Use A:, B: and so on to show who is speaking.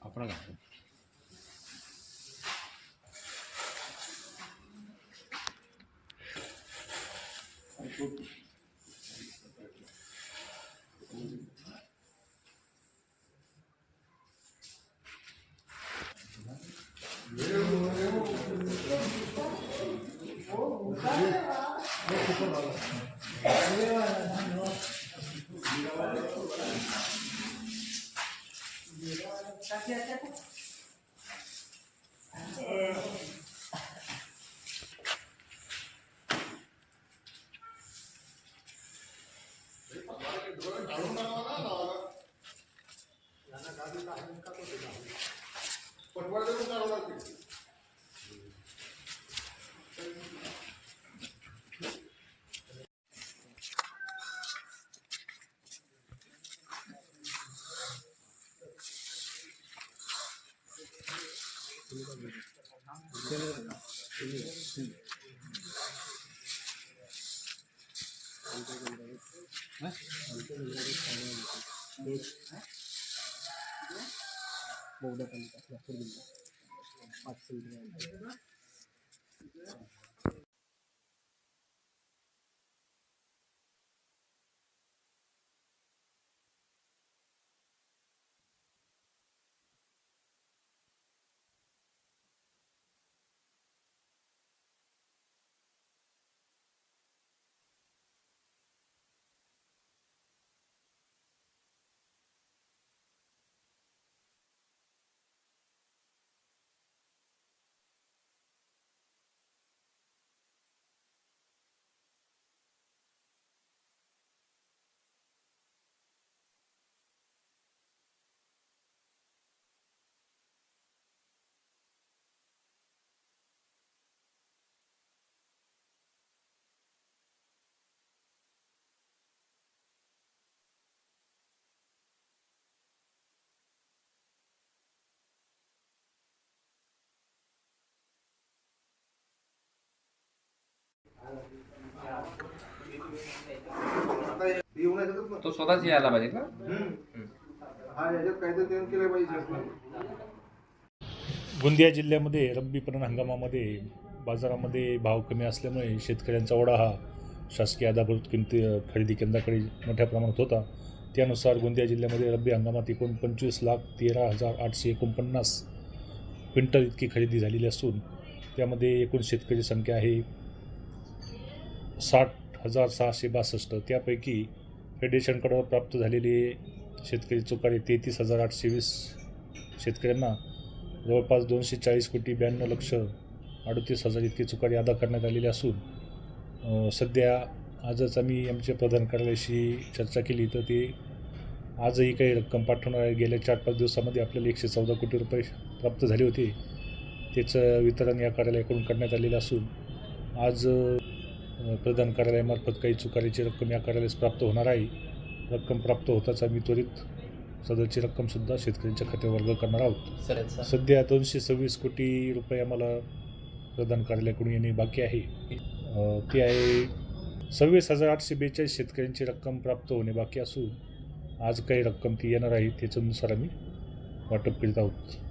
A: आपण घालतो.
B: तो स्वतःच यायला पाहिजे का?
C: गोंदिया जिल्ह्यामध्ये रब्बी पणन हंगामामध्ये बाजारामध्ये भाव कमी असल्यामुळे शेतकऱ्यांचा ओढा हा शासकीय आधारभूत किमती खरेदी केंद्राकडे मोठ्या प्रमाणात होता. त्यानुसार गोंदिया जिल्ह्यामध्ये रब्बी हंगामात एकूण 25,13,849 क्विंटल इतकी खरेदी झालेली असून त्यामध्ये एकूण शेतकरी संख्या आहे 60,662. त्यापैकी फेडरेशनकडे प्राप्त झालेली शेतकरी चुकारे 33,820 शेतकऱ्यांना जवळपास 240,92,38,00,000 इतकी चुकारी अदा करण्यात आलेली असून सध्या आजच आम्ही आमच्या प्रधान कार्यालयाशी चर्चा केली तर ते आजही काही रक्कम पाठवणार. गेल्या 4-5 दिवसामध्ये आपल्याला 114 कोटी रुपये प्राप्त झाले होते. त्याचं वितरण या कार्यालयाकडून करण्यात आलेलं असून आज प्रधान कार्यालयामार्फत काही चुकारीची रक्कम या कार्यालयास प्राप्त होणार आहे. रक्कम प्राप्त होताच आम्ही त्वरित सदरची रक्कमसुद्धा शेतकऱ्यांच्या खात्यावर वर्ग करणार आहोत. सध्या 226 कोटी रुपये आम्हाला प्रधान कार्यालयाकडून येणे बाकी आहे. ती आहे 26,842 शेतकऱ्यांची रक्कम प्राप्त होणे बाकी असून आज काही रक्कम ती येणार आहे. त्याच्यानुसार आम्ही वाटप करीत आहोत.